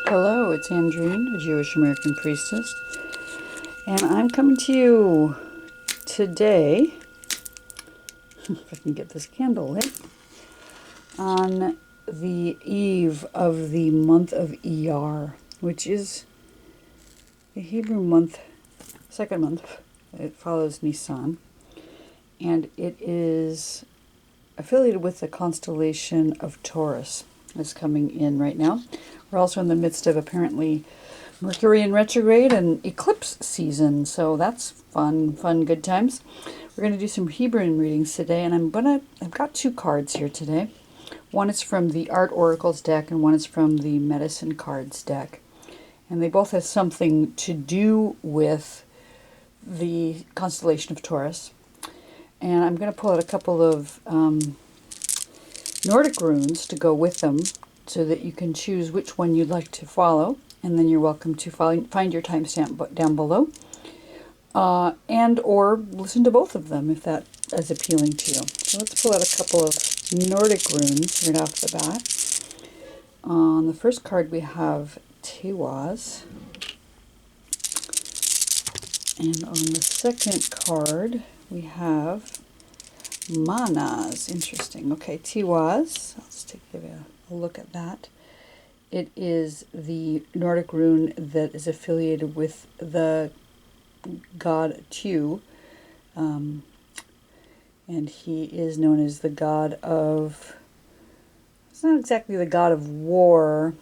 Hello, it's Andrine, a Jewish American Priestess, and I'm coming to you today, if I can get this candle lit, on the eve of the month of Iyar, which is the Hebrew month, second month. It follows Nisan, and it is affiliated with the constellation of Taurus. It's coming in right now. We're also in the midst of apparently Mercury in retrograde and eclipse season, so that's fun, good times. We're going to do some Hebrew readings today, and I've got two cards here today. One is from the Art Oracles deck, and one is from the Medicine Cards deck. And they both have something to do with the constellation of Taurus. And I'm going to pull out a couple of Nordic runes to go with them so that you can choose which one you'd like to follow. And then you're welcome to find your timestamp down below. And or listen to both of them if that is appealing to you. So let's pull out a couple of Nordic runes right off the bat. On the first card we have Teiwaz. And on the second card we have Manaz. Interesting. Okay, Teiwaz. Let's take a look at that. It is the Nordic rune that is affiliated with the god Tu. And he is known as the god of... It's not exactly the god of war,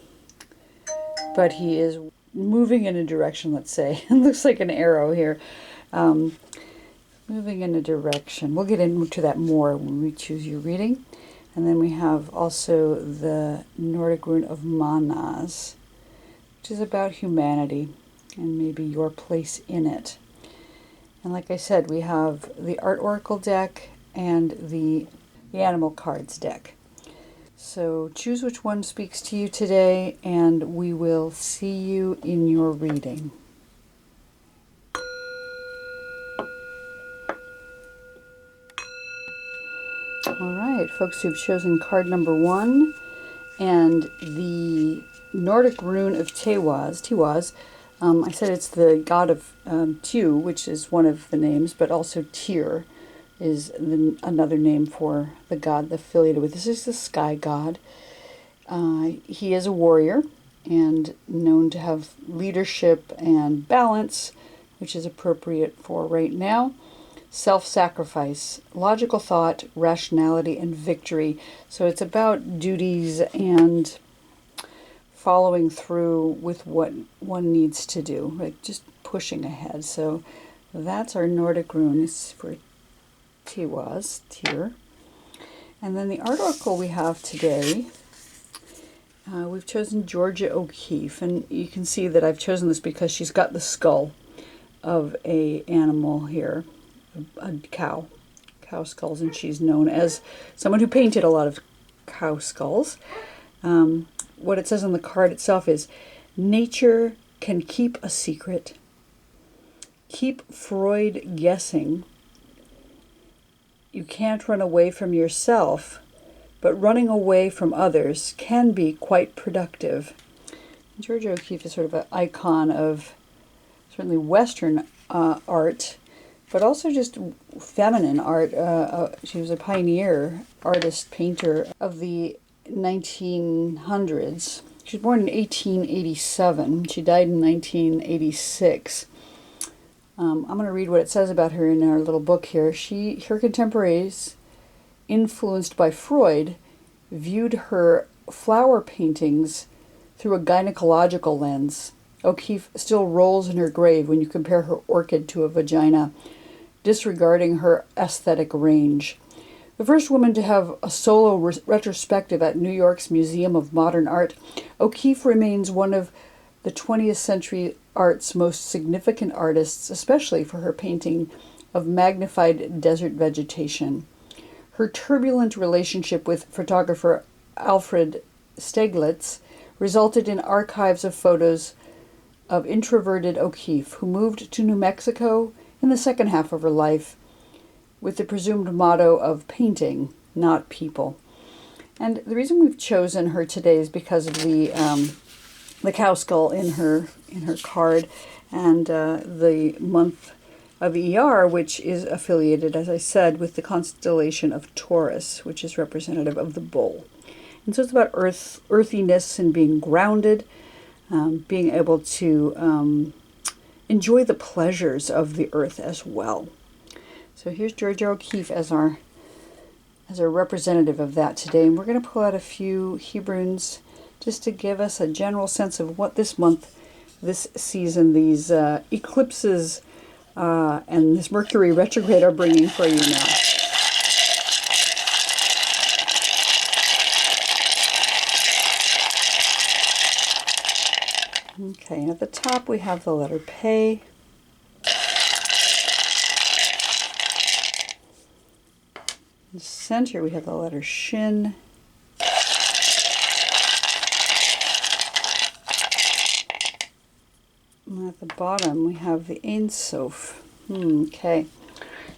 but he is moving in a direction, let's say. It looks like an arrow here. Moving in a direction. We'll get into that more when we choose your reading. And then we have also the Nordic rune of Manaz, which is about humanity and maybe your place in it. And like I said, we have the Art Oracle deck and the Animal Cards deck. So choose which one speaks to you today, and we will see you in your reading. All right, folks who've chosen card number 1 and the Nordic rune of Teiwaz. I said it's the god of Tu, which is one of the names, but also Tyr is another name for the god affiliated with. This is the sky god. He is a warrior and known to have leadership and balance, which is appropriate for right now. Self-sacrifice, logical thought, rationality, and victory. So it's about duties and following through with what one needs to do, like just pushing ahead. So that's our Nordic rune. It's for Teiwaz, Tyr. And then the art oracle we have today, we've chosen Georgia O'Keeffe. And you can see that I've chosen this because she's got the skull of a animal here. A cow skulls, and she's known as someone who painted a lot of cow skulls. What it says on the card itself is, nature can keep a secret, keep Freud guessing. You can't run away from yourself, but running away from others can be quite productive. Georgia O'Keeffe is sort of an icon of certainly Western art, but also just feminine art. She was a pioneer artist, painter of the 1900s. She was born in 1887. She died in 1986. I'm going to read what it says about her in our little book here. Her contemporaries, influenced by Freud, viewed her flower paintings through a gynecological lens. O'Keeffe still rolls in her grave when you compare her orchid to a vagina, disregarding her aesthetic range. The first woman to have a solo retrospective at New York's Museum of Modern Art, O'Keeffe remains one of the 20th century art's most significant artists, especially for her painting of magnified desert vegetation. Her turbulent relationship with photographer Alfred Stieglitz resulted in archives of photos of introverted O'Keeffe, who moved to New Mexico in the second half of her life with the presumed motto of painting, not people. And the reason we've chosen her today is because of the the cow skull in her card, and the month of Iyar, which is affiliated, as I said, with the constellation of Taurus, which is representative of the bull. And so it's about earthiness and being grounded, being able to enjoy the pleasures of the earth as well. So here's Georgia O'Keeffe as our representative of that today. And we're going to pull out a few Hebrunes just to give us a general sense of what this month, this season, these eclipses and this Mercury retrograde are bringing for you now. Okay, and at the top we have the letter Pe. In the center we have the letter Shin. And at the bottom we have the Ein Sof. Okay,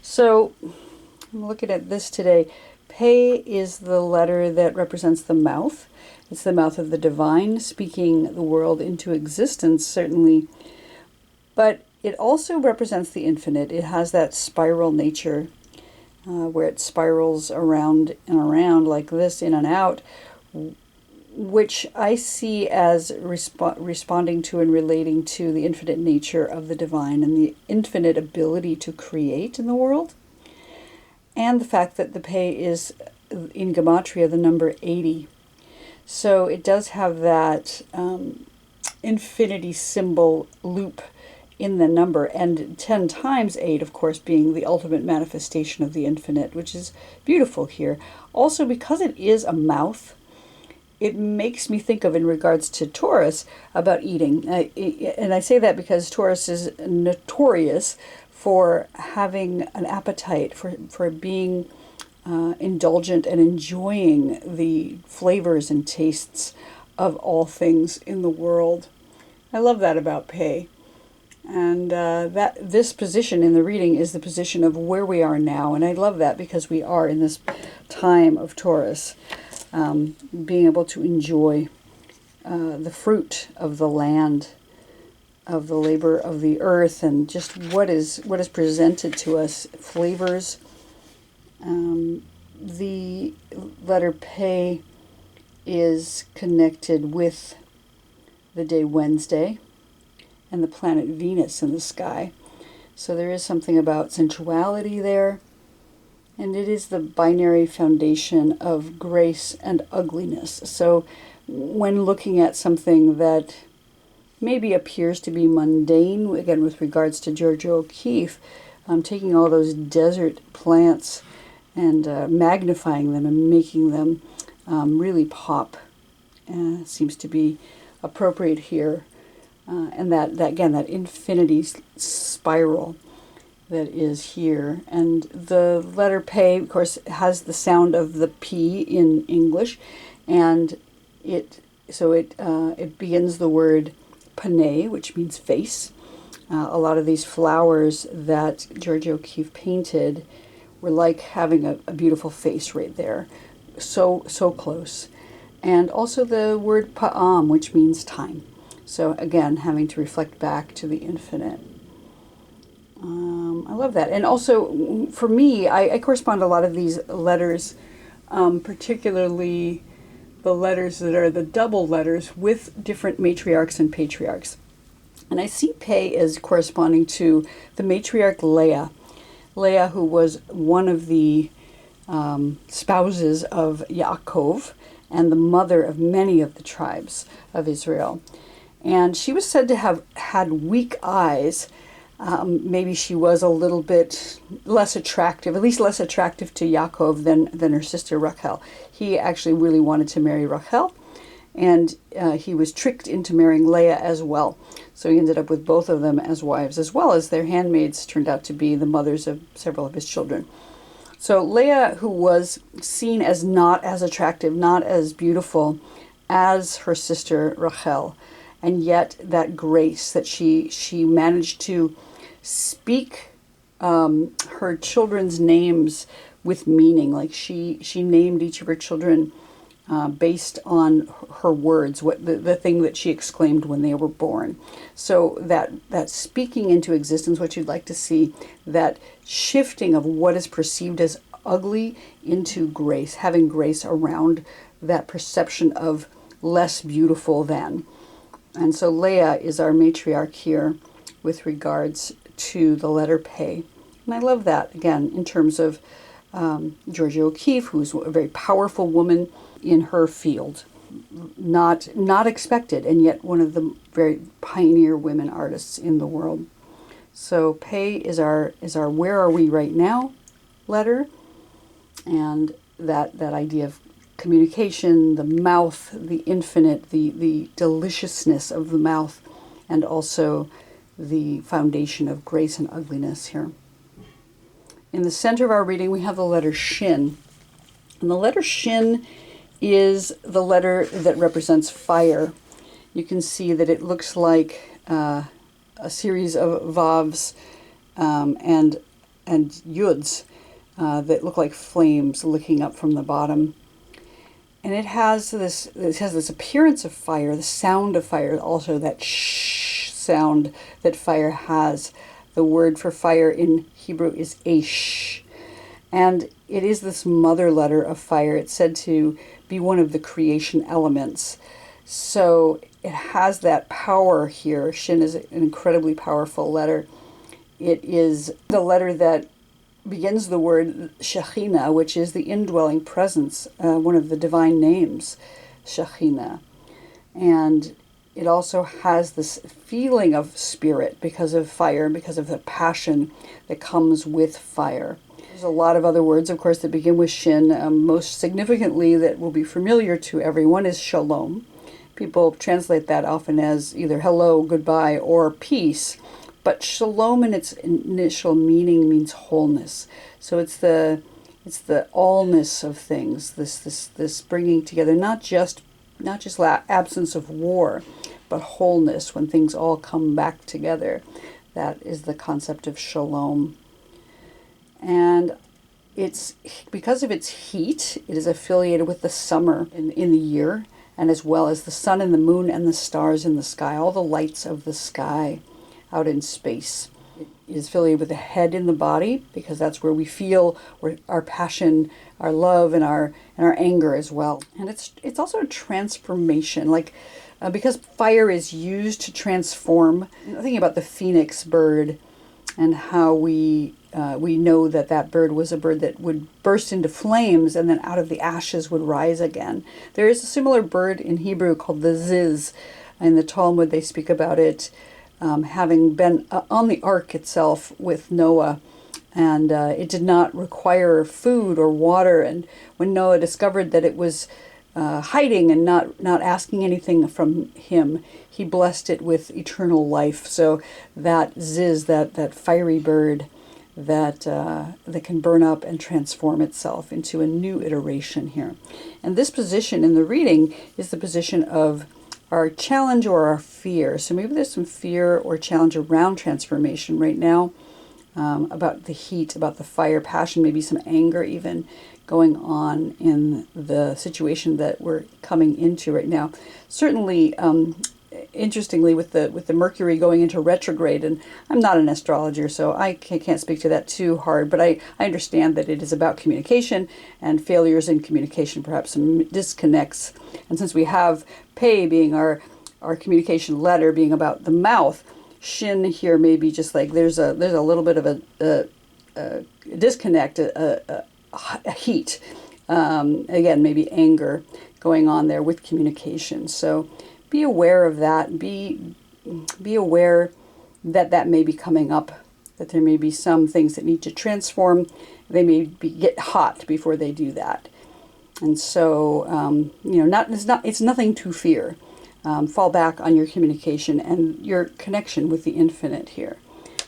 so I'm looking at this today. Pe is the letter that represents the mouth. It's the mouth of the divine, speaking the world into existence, certainly. But it also represents the infinite. It has that spiral nature where it spirals around and around like this, in and out, which I see as responding to and relating to the infinite nature of the divine and the infinite ability to create in the world. And the fact that the Pe is, in Gematria, the number 80. So it does have that infinity symbol loop in the number, and 10 times 8, of course, being the ultimate manifestation of the infinite, which is beautiful here. Also, because it is a mouth, it makes me think of, in regards to Taurus, about eating. And I say that because Taurus is notorious for having an appetite, for being indulgent and enjoying the flavors and tastes of all things in the world. I love that about Pe. And that this position in the reading is the position of where we are now. And I love that because we are in this time of Taurus, being able to enjoy the fruit of the land, of the labor of the earth, and just what is presented to us, flavors. The letter Pe is connected with the day Wednesday and the planet Venus in the sky. So there is something about sensuality there. And it is the binary foundation of grace and ugliness. So when looking at something that maybe appears to be mundane, again with regards to Georgia O'Keeffe, taking all those desert plants and magnifying them and making them really pop seems to be appropriate here. And that again, that infinity spiral that is here. And the letter Pe, of course, has the sound of the P in English, and it begins the word Pane, which means face. A lot of these flowers that Georgia O'Keeffe painted were like having a beautiful face right there, so close. And also the word Pa'am, which means time. So again, having to reflect back to the infinite. I love that. And also, for me, I correspond a lot of these letters, particularly the letters that are the double letters, with different matriarchs and patriarchs. And I see Pe as corresponding to the matriarch Leah. Leah, who was one of the spouses of Yaakov and the mother of many of the tribes of Israel. And she was said to have had weak eyes. Maybe she was a little bit less attractive, at least less attractive to Yaakov than her sister Rachel. He actually really wanted to marry Rachel, and he was tricked into marrying Leah as well. So he ended up with both of them as wives, as well as their handmaids turned out to be the mothers of several of his children. So Leah, who was seen as not as attractive, not as beautiful as her sister Rachel, and yet that grace that she managed to speak her children's names with meaning. Like she named each of her children based on her words, what the thing that she exclaimed when they were born. So that speaking into existence, what you'd like to see, that shifting of what is perceived as ugly into grace, having grace around that perception of less beautiful than. And so Leah is our matriarch here with regards to the letter Pe. And I love that, again, in terms of Georgia O'Keeffe, who's a very powerful woman in her field. Not expected, and yet one of the very pioneer women artists in the world. So Pe is our where are we right now letter, and that idea of communication, the mouth, the infinite, the deliciousness of the mouth, and also the foundation of grace and ugliness here. In the center of our reading, we have the letter Shin. And the letter Shin is the letter that represents fire. You can see that it looks like a series of vavs and yuds that look like flames licking up from the bottom. And it has this appearance of fire, the sound of fire, also that shh sound that fire has. The word for fire in Hebrew is Aish. And it is this mother letter of fire. It's said to be one of the creation elements. So it has that power here. Shin is an incredibly powerful letter. It is the letter that begins the word Shekhinah, which is the indwelling presence, one of the divine names, Shekhinah. And it also has this feeling of spirit because of fire, because of the passion that comes with fire. There's a lot of other words, of course, that begin with Shin. Most significantly, that will be familiar to everyone, is shalom. People translate that often as either hello, goodbye, or peace. But shalom in its initial meaning means wholeness. So it's the allness of things, this bringing together, not just absence of war, but wholeness, when things all come back together. That is the concept of shalom. And it's because of its heat, it is affiliated with the summer in the year, and as well as the sun and the moon and the stars in the sky, all the lights of the sky out in space. It is affiliated with the head in the body, because that's where we feel our passion, our love, and our anger as well. And it's also a transformation, because fire is used to transform. Thinking about the phoenix bird and how we know that bird was a bird that would burst into flames and then out of the ashes would rise again. There is a similar bird in Hebrew called the ziz. In the Talmud they speak about it having been on the ark itself with Noah, and it did not require food or water. And when Noah discovered that it was hiding and not asking anything from him, he blessed it with eternal life. So that ziz, that fiery bird that can burn up and transform itself into a new iteration here. And this position in the reading is the position of our challenge or our fear. So maybe there's some fear or challenge around transformation right now, about the heat, about the fire, passion, maybe some anger even going on in the situation that we're coming into right now. Certainly, interestingly, with the Mercury going into retrograde, and I'm not an astrologer, so I can't speak to that too hard, but I understand that it is about communication and failures in communication, perhaps some disconnects. And since we have Pe being our communication letter, being about the mouth, Shin here may be just like there's a little bit of a disconnect, a heat, again, maybe anger going on there with communication. So be aware of that. Be aware that may be coming up, that there may be some things that need to transform. They may get hot before they do that. And so, it's nothing to fear. Fall back on your communication and your connection with the infinite here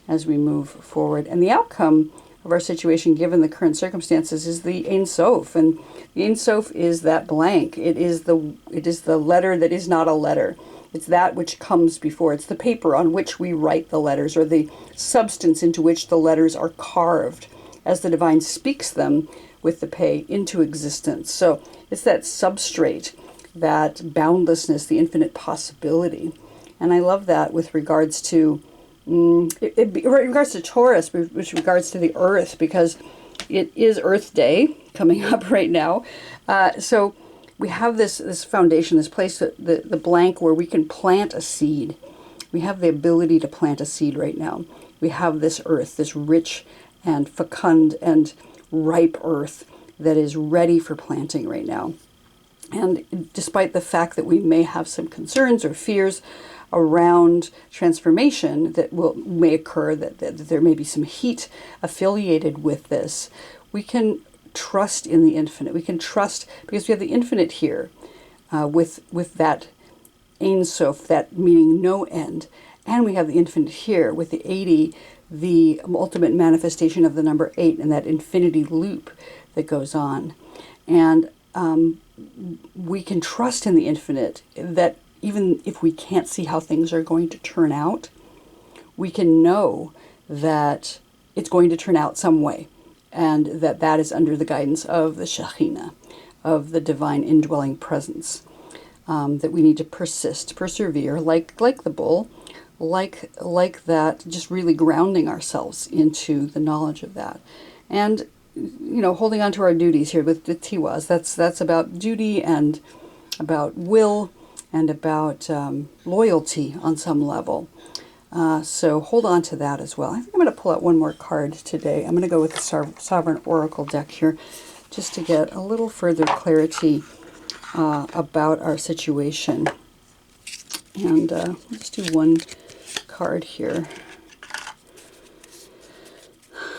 as we move forward. And the outcome of our situation, given the current circumstances, is the Ein Sof. And the Ein Sof is that blank. It is the letter that is not a letter. It's that which comes before. It's the paper on which we write the letters, or the substance into which the letters are carved as the divine speaks them with the Pe into existence. So it's that substrate, that boundlessness, the infinite possibility. And I love that with regards to in regards to Taurus, which regards to the Earth, because it is Earth Day coming up right now. So we have this foundation, this place, the blank where we can plant a seed. We have the ability to plant a seed right now. We have this earth, this rich and fecund and ripe earth that is ready for planting right now. And despite the fact that we may have some concerns or fears around transformation that may occur, that there may be some heat affiliated with this, we can trust in the infinite. We can trust because we have the infinite here with that Ein Sof, that meaning no end. And we have the infinite here with the 80, the ultimate manifestation of the number 8 and that infinity loop that goes on. And we can trust in the infinite that even if we can't see how things are going to turn out, we can know that it's going to turn out some way, and that is under the guidance of the Shekhinah, of the divine indwelling presence, that we need to persevere, like the bull, like that, just really grounding ourselves into the knowledge of that. And holding on to our duties here with the Teiwaz. That's about duty and about will and about loyalty on some level. So hold on to that as well. I think I'm going to pull out one more card today. I'm going to go with the Sovereign Oracle deck here just to get a little further clarity about our situation. And let's do one card here.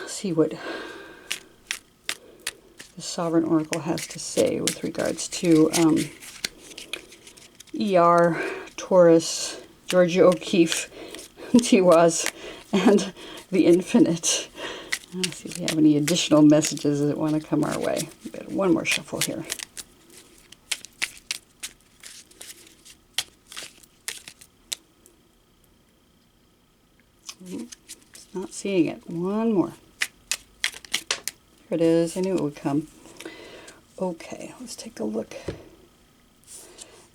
See what the Sovereign Oracle has to say with regards to Iyar, Taurus, Georgia O'Keeffe, Teiwaz, and the infinite. Let's see if we have any additional messages that want to come our way. We've got one more shuffle here. Just not seeing it. One more. Here it is. I knew it would come. Okay, let's take a look.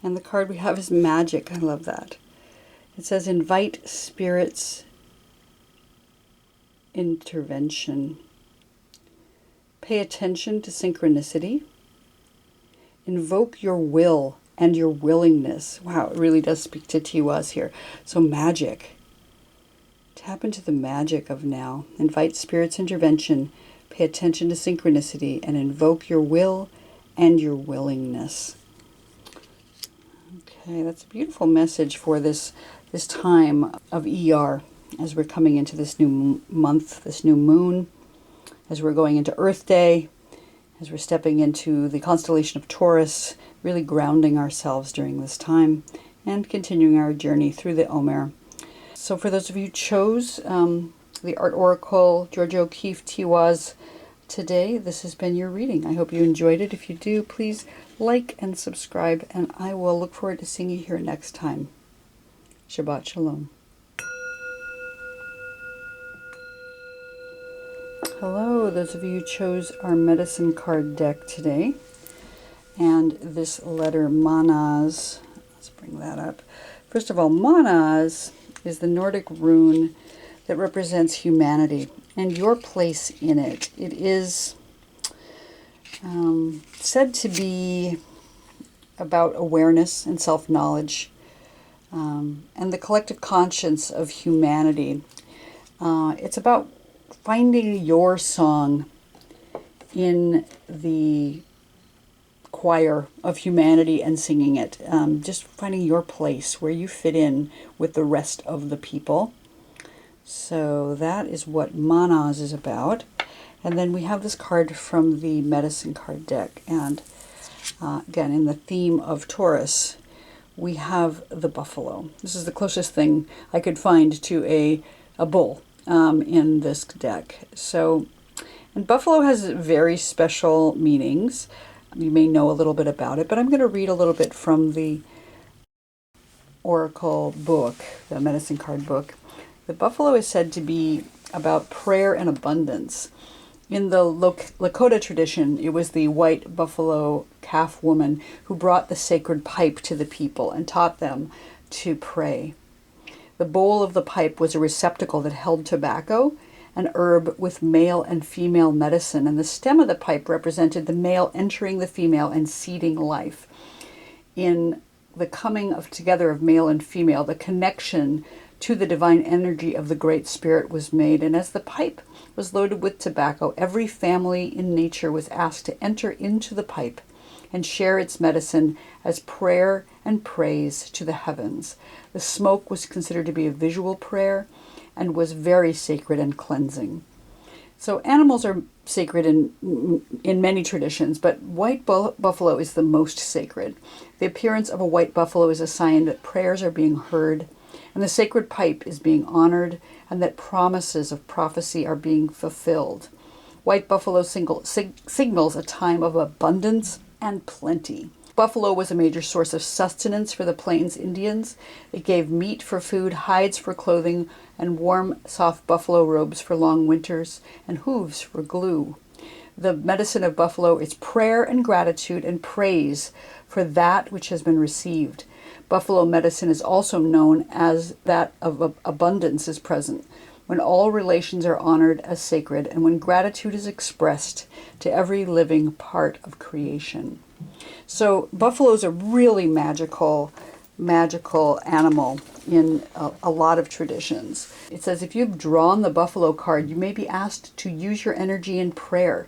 And the card we have is Magic. I love that. It says, invite spirit's intervention. Pay attention to synchronicity. Invoke your will and your willingness. Wow, it really does speak to Teiwaz here. So magic. Tap into the magic of now. Invite spirit's intervention. Pay attention to synchronicity and invoke your will and your willingness. Okay, that's a beautiful message for this time of Iyar, as we're coming into this new month, this new moon, as we're going into Earth Day, as we're stepping into the constellation of Taurus, really grounding ourselves during this time and continuing our journey through the Omer. So for those of you who chose the Art Oracle, Georgia O'Keeffe, Teiwaz, today, this has been your reading. I hope you enjoyed it. If you do, please like and subscribe, and I will look forward to seeing you here next time. Shabbat Shalom. Hello, those of you who chose our medicine card deck today. And this letter, Manaz, let's bring that up. First of all, Manaz is the Nordic rune that represents humanity and your place in it. It is said to be about awareness and self-knowledge and the collective conscience of humanity. It's about finding your song in the choir of humanity and singing it. Just finding your place where you fit in with the rest of the people. So that is what Manaz is about. And then we have this card from the medicine card deck. And again, in the theme of Taurus, we have the buffalo. This is the closest thing I could find to a bull in this deck. So, and buffalo has very special meanings. You may know a little bit about it, but I'm going to read a little bit from the Oracle book, the medicine card book. The buffalo is said to be about prayer and abundance. In the Lakota tradition, it was the white buffalo calf woman who brought the sacred pipe to the people and taught them to pray. The bowl of the pipe was a receptacle that held tobacco, an herb with male and female medicine, and the stem of the pipe represented the male entering the female and seeding life. In the coming of together of male and female, the connection to the divine energy of the Great Spirit was made, and as the pipe was loaded with tobacco, every family in nature was asked to enter into the pipe and share its medicine as prayer and praise to the heavens. The smoke was considered to be a visual prayer and was very sacred and cleansing. So animals are sacred in many traditions, but white buffalo is the most sacred. The appearance of a white buffalo is a sign that prayers are being heard, and the sacred pipe is being honored, and that promises of prophecy are being fulfilled. White buffalo signals a time of abundance and plenty. Buffalo was a major source of sustenance for the Plains Indians. It gave meat for food, hides for clothing, and warm, soft buffalo robes for long winters, and hooves for glue. The medicine of buffalo is prayer and gratitude and praise for that which has been received. Buffalo medicine is also known as that of abundance is present, when all relations are honored as sacred and when gratitude is expressed to every living part of creation. So buffalo is a really magical animal in a lot of traditions. It says if you've drawn the buffalo card, you may be asked to use your energy in prayer.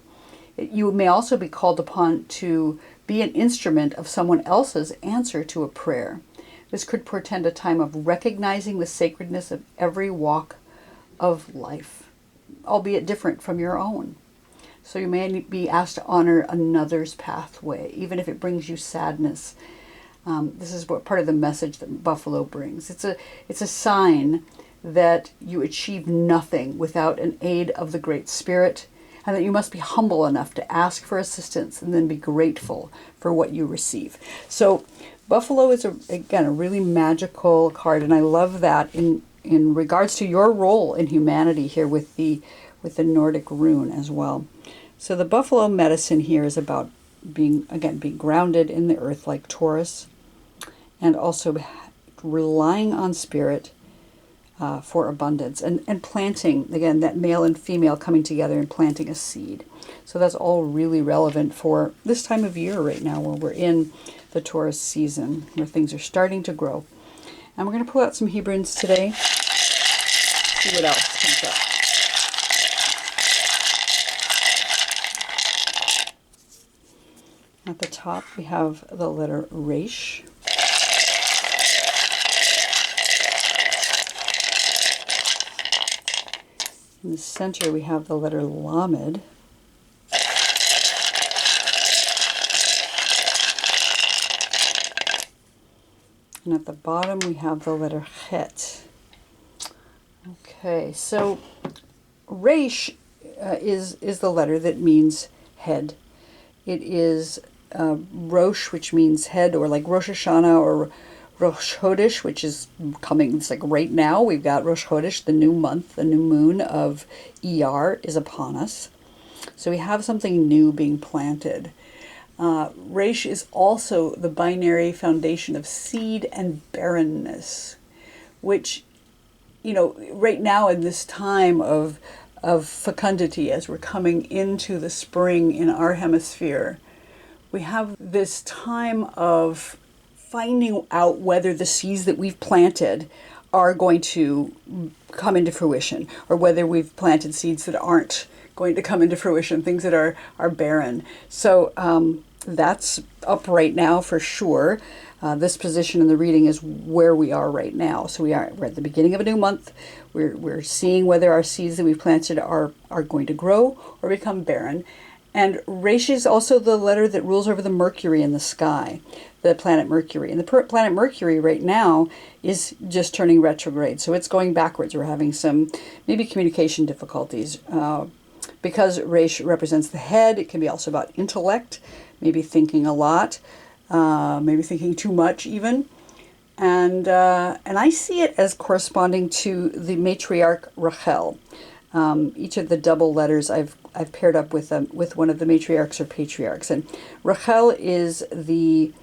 You may also be called upon to be an instrument of someone else's answer to a prayer. This could portend a time of recognizing the sacredness of every walk of life, albeit different from your own. So you may be asked to honor another's pathway, even if it brings you sadness. This is what part of the message that buffalo brings. It's a sign that you achieve nothing without an aid of the Great Spirit, and that you must be humble enough to ask for assistance and then be grateful for what you receive. So buffalo is, again, a really magical card, and I love that in regards to your role in humanity here with the Nordic rune as well. So the buffalo medicine here is about being grounded in the earth like Taurus, and also relying on spirit for abundance, and planting, again, that male and female coming together and planting a seed. So that's all really relevant for this time of year right now, where we're in the Taurus season, where things are starting to grow. And we're going to pull out some Hebrunes today, see what else comes up. At the top, we have the letter Resh. In the center, we have the letter Lamed. And at the bottom, we have the letter Chet. Okay, so Resh is the letter that means head. It is Rosh, which means head, or like Rosh Hashanah, or Rosh Chodesh, which is coming. It's like right now we've got Rosh Chodesh, the new month, the new moon of Iyar is upon us. So we have something new being planted. Resh is also the binary foundation of seed and barrenness, which, right now in this time of fecundity, as we're coming into the spring in our hemisphere, we have this time of finding out whether the seeds that we've planted are going to come into fruition, or whether we've planted seeds that aren't going to come into fruition, things that are barren. So that's up right now for sure. This position in the reading is where we are right now. So we're at the beginning of a new month. We're seeing whether our seeds that we've planted are going to grow or become barren. And Resh is also the letter that rules over the Mercury in the sky, the planet Mercury. And the planet Mercury right now is just turning retrograde, so it's going backwards. We're having some maybe communication difficulties. Because Resh represents the head, it can be also about intellect, maybe thinking a lot, maybe thinking too much even. And I see it as corresponding to the matriarch Rachel. Each of the double letters I've paired up with one of the matriarchs or patriarchs. And Rachel is the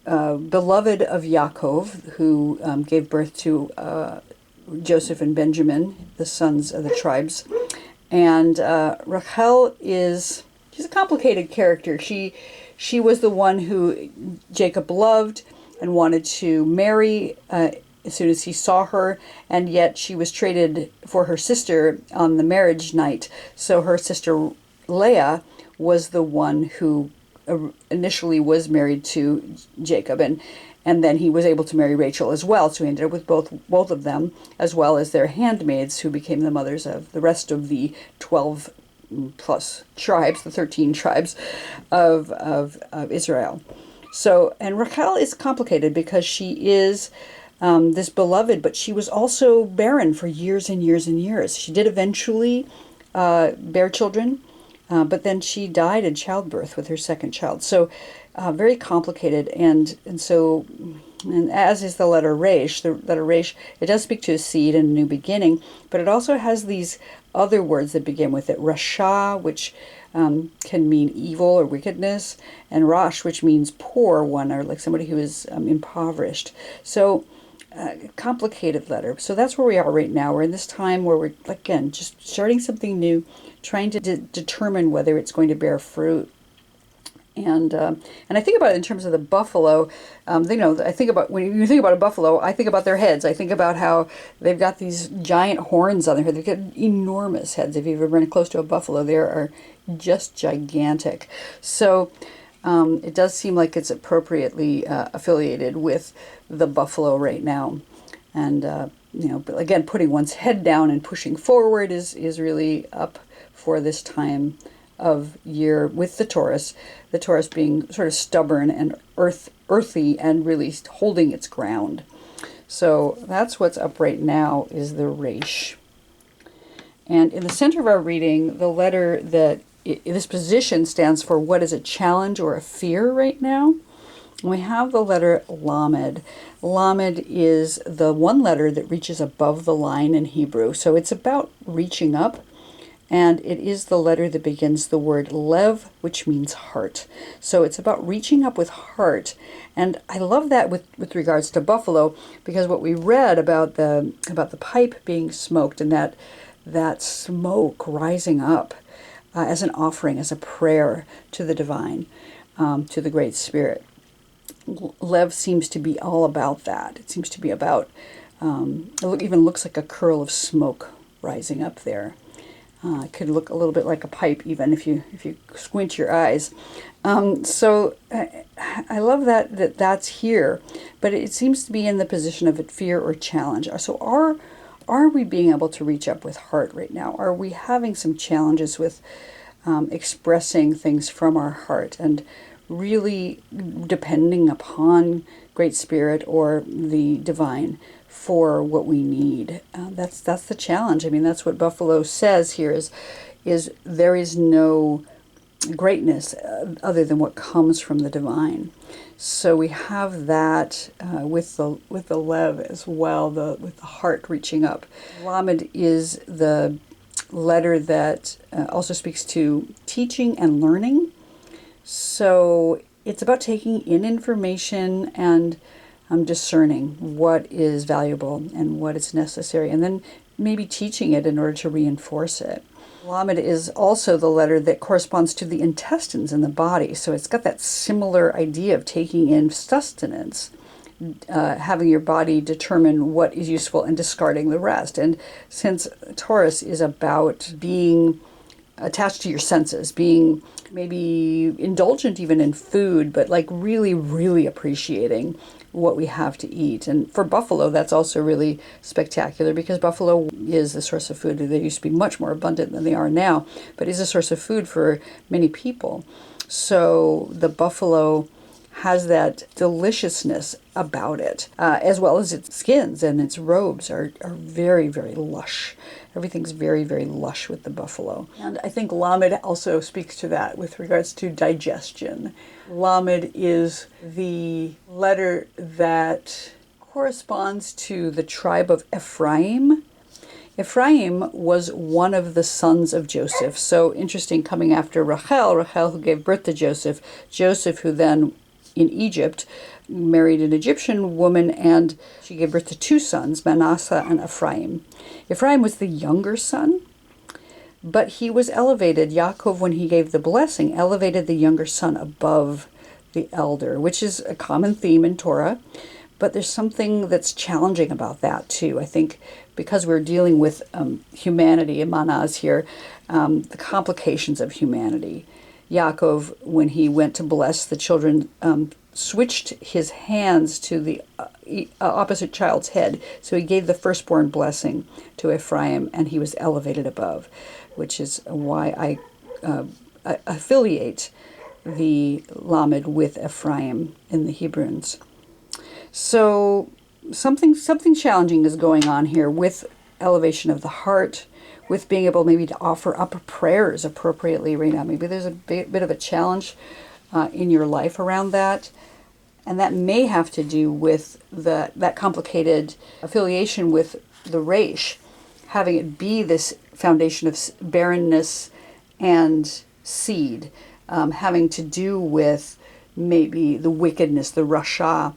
beloved of Yaakov, who gave birth to Joseph and Benjamin, the sons of the tribes. And Rachel she's a complicated character. She was the one who Jacob loved and wanted to marry as soon as he saw her, and yet she was traded for her sister on the marriage night. So her sister Leah was the one who initially was married to Jacob, and then he was able to marry Rachel as well. So he ended up with both of them, as well as their handmaids, who became the mothers of the rest of the 12 plus tribes, the 13 tribes of Israel. So, and Rachel is complicated because she is this beloved, but she was also barren for years and years and years. She did eventually bear children, but then she died in childbirth with her second child. So very complicated, and as is the letter Resh. The letter Resh, it does speak to a seed and a new beginning, but it also has these other words that begin with it. Rasha, which can mean evil or wickedness, and Rosh, which means poor one, or like somebody who is impoverished. So complicated letter. So that's where we are right now. We're in this time where we're, again, just starting something new, trying to determine whether it's going to bear fruit. And I think about it in terms of the buffalo. I think about, when you think about a buffalo, I think about their heads. I think about how they've got these giant horns on their head. They've got enormous heads. If you've ever been close to a buffalo, they are just gigantic. So it does seem like it's appropriately affiliated with the buffalo right now. And, but again, putting one's head down and pushing forward is really up for this time of year with the Taurus being sort of stubborn and earthy and really holding its ground. So that's what's up right now, is the Resh. And in the center of our reading, the letter that this position stands for what is a challenge or a fear right now. And we have the letter Lamed. Lamed is the one letter that reaches above the line in Hebrew. So it's about reaching up. And it is the letter that begins the word lev, which means heart. So it's about reaching up with heart. And I love that with regards to buffalo, because what we read about the pipe being smoked, and that smoke rising up as an offering, as a prayer to the divine, to the Great Spirit. Lev seems to be all about that. It seems to be about, it even looks like a curl of smoke rising up there. It could look a little bit like a pipe, even if you squint your eyes. So I love that's here, but it seems to be in the position of a fear or challenge. So are we being able to reach up with heart right now? Are we having some challenges with expressing things from our heart and really depending upon Great Spirit or the divine for what we need? That's the challenge. I mean, that's what Buffalo says here is there is no greatness other than what comes from the divine. So we have that with the lev as well, with the heart reaching up. Lamed is the letter that also speaks to teaching and learning. So it's about taking in information and discerning what is valuable and what is necessary, and then maybe teaching it in order to reinforce it. Lamed is also the letter that corresponds to the intestines in the body, so it's got that similar idea of taking in sustenance, having your body determine what is useful and discarding the rest. And since Taurus is about being attached to your senses, being maybe indulgent even in food, but like really, really appreciating what we have to eat. And for buffalo, that's also really spectacular, because buffalo is a source of food. They used to be much more abundant than they are now, but is a source of food for many people. So the buffalo has that deliciousness about it, as well as its skins and its robes are very, very lush. Everything's very, very lush with the buffalo. And I think Lamed also speaks to that with regards to digestion. Lamed is the letter that corresponds to the tribe of Ephraim Ephraim was one of the sons of Joseph. So interesting, coming after Rachel who gave birth to Joseph, Joseph who then in Egypt married an Egyptian woman, and she gave birth to two sons, Manasseh and Ephraim. Ephraim was the younger son, but he was elevated. Yaakov, when he gave the blessing, elevated the younger son above the elder, which is a common theme in Torah. But there's something that's challenging about that too. I think because we're dealing with humanity in Manaz here, the complications of humanity. Yaakov, when he went to bless the children, switched his hands to the opposite child's head. So he gave the firstborn blessing to Ephraim, and he was elevated above, which is why I affiliate the Lamed with Ephraim in the Hebrunes. So something challenging is going on here with elevation of the heart, with being able maybe to offer up prayers appropriately right now. Maybe there's a bit of a challenge in your life around that. And that may have to do with that complicated affiliation with the Reish, having it be this foundation of barrenness and seed, having to do with maybe the wickedness, the Rasha.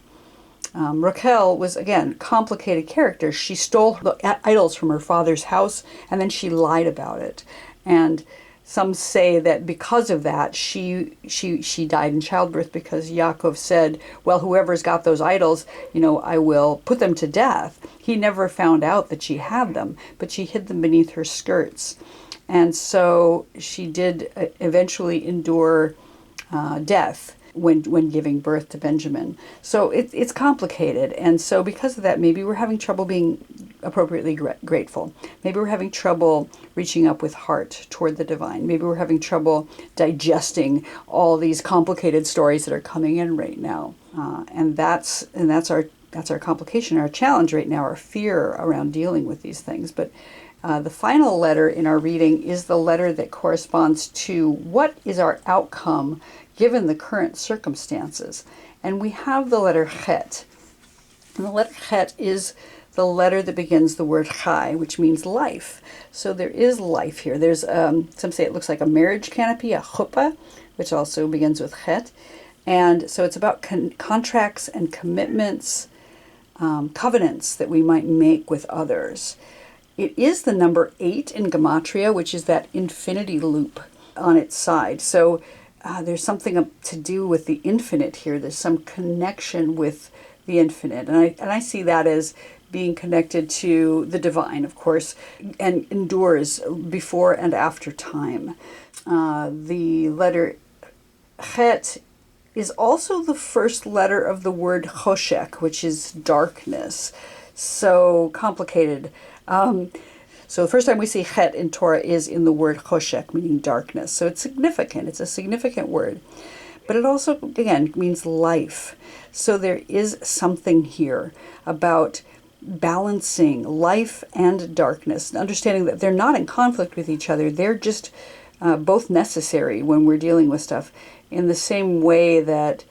Raquel was, again, complicated character. She stole the idols from her father's house, and then she lied about it. And some say that because of that, she died in childbirth, because Yaakov said, well, whoever's got those idols, I will put them to death. He never found out that she had them, but she hid them beneath her skirts. And so she did eventually endure death when giving birth to Benjamin. So it's complicated. And so because of that, maybe we're having trouble being appropriately grateful. Maybe we're having trouble reaching up with heart toward the divine. Maybe we're having trouble digesting all these complicated stories that are coming in right now. And that's our complication, our challenge right now, our fear around dealing with these things. But the final letter in our reading is the letter that corresponds to what is our outcome given the current circumstances. And we have the letter Chet. And the letter Chet is the letter that begins the word Chai, which means life. So there is life here. There's, some say it looks like a marriage canopy, a chuppah, which also begins with Chet. And so it's about contracts and commitments, covenants that we might make with others. It is the number 8 in Gematria, which is that infinity loop on its side. So there's something to do with the infinite here. There's some connection with the infinite. And I see that as being connected to the divine, of course, and endures before and after time. The letter Chet is also the first letter of the word Choshek, which is darkness. So complicated. So the first time we see Chet in Torah is in the word Choshek, meaning darkness. So it's significant. It's a significant word. But it also, again, means life. So there is something here about balancing life and darkness, understanding that they're not in conflict with each other. They're just both necessary when we're dealing with stuff. In the same way that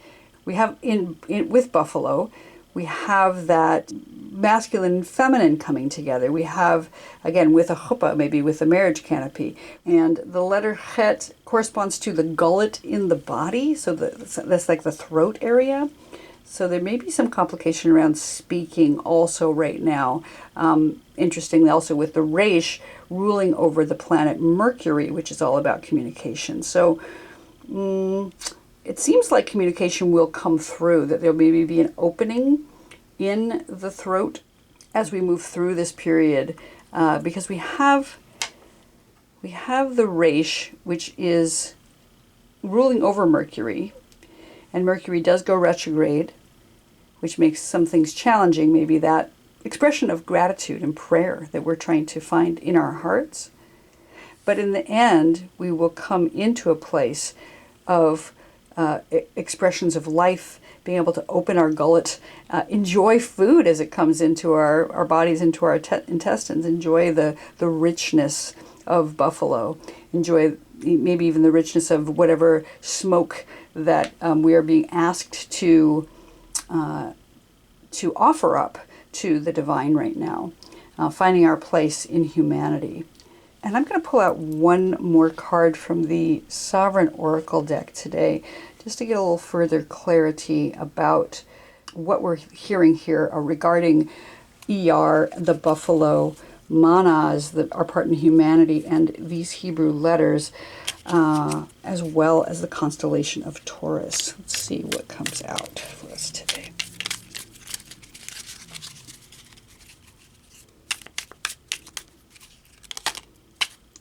we have with Buffalo, we have that masculine and feminine coming together. We have, again, with a chuppah, maybe with a marriage canopy. And the letter Chet corresponds to the gullet in the body. So that's like the throat area. So there may be some complication around speaking also right now. Interestingly, also with the Reish ruling over the planet Mercury, which is all about communication. So it seems like communication will come through, that there maybe be an opening in the throat as we move through this period, because we have the Reish, which is ruling over Mercury, and Mercury does go retrograde, which makes some things challenging, maybe that expression of gratitude and prayer that we're trying to find in our hearts. But in the end, we will come into a place of expressions of life, being able to open our gullet, enjoy food as it comes into our bodies, into our intestines, enjoy the richness of buffalo, enjoy maybe even the richness of whatever smoke that we are being asked to offer up to the divine right now. finding our place in humanity. And I'm going to pull out one more card from the Sovereign Oracle deck today, just to get a little further clarity about what we're hearing here regarding Iyar, the buffalo, Manaz, our part in humanity, and these Hebrew letters, as well as the constellation of Taurus. Let's see what comes out for us today.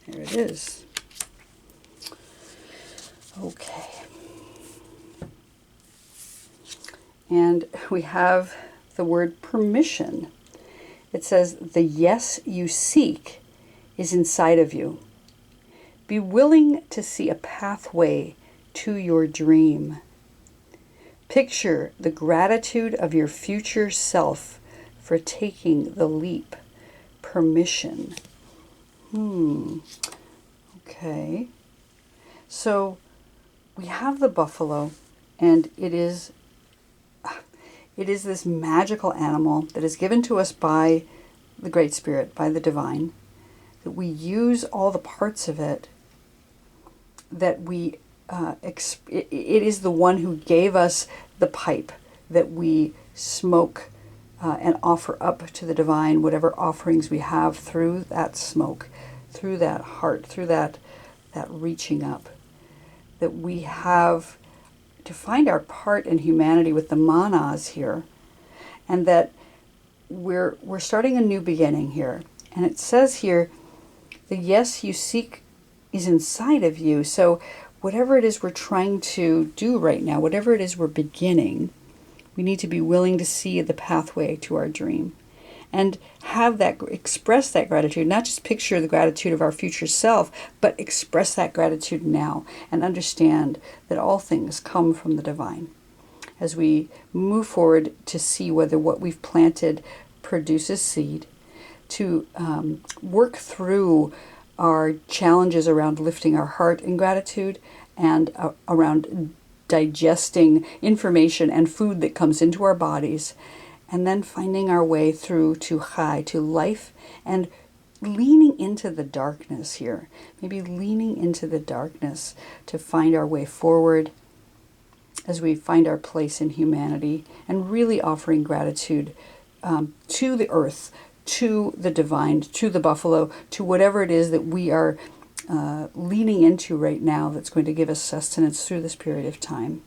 Here it is. Okay. And we have the word permission. It says, the yes you seek is inside of you. Be willing to see a pathway to your dream. Picture the gratitude of your future self for taking the leap. Permission. Okay. So we have the buffalo, and it is this magical animal that is given to us by the Great Spirit, by the Divine, that we use all the parts of it, that we, it is the one who gave us the pipe that we smoke and offer up to the Divine, whatever offerings we have through that smoke, through that heart, through that reaching up, that we have to find our part in humanity with the Manaz here, and that we're starting a new beginning here. And it says here, the yes you seek is inside of you. So whatever it is we're trying to do right now, whatever it is we're beginning, we need to be willing to see the pathway to our dream and have that, express that gratitude, not just picture the gratitude of our future self, but express that gratitude now and understand that all things come from the Divine. As we move forward to see whether what we've planted produces seed, to work through our challenges around lifting our heart in gratitude and around digesting information and food that comes into our bodies, and then finding our way through to Chai, to life, and leaning into the darkness here. Maybe leaning into the darkness to find our way forward as we find our place in humanity, and really offering gratitude to the earth, to the Divine, to the buffalo, to whatever it is that we are leaning into right now that's going to give us sustenance through this period of time.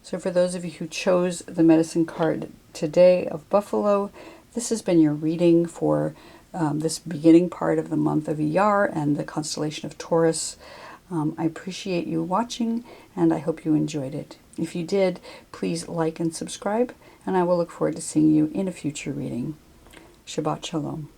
So for those of you who chose the medicine card today of Buffalo, this has been your reading for this beginning part of the month of Iyar and the constellation of Taurus. I appreciate you watching, and I hope you enjoyed it. If you did, please like and subscribe, and I will look forward to seeing you in a future reading. Shabbat Shalom.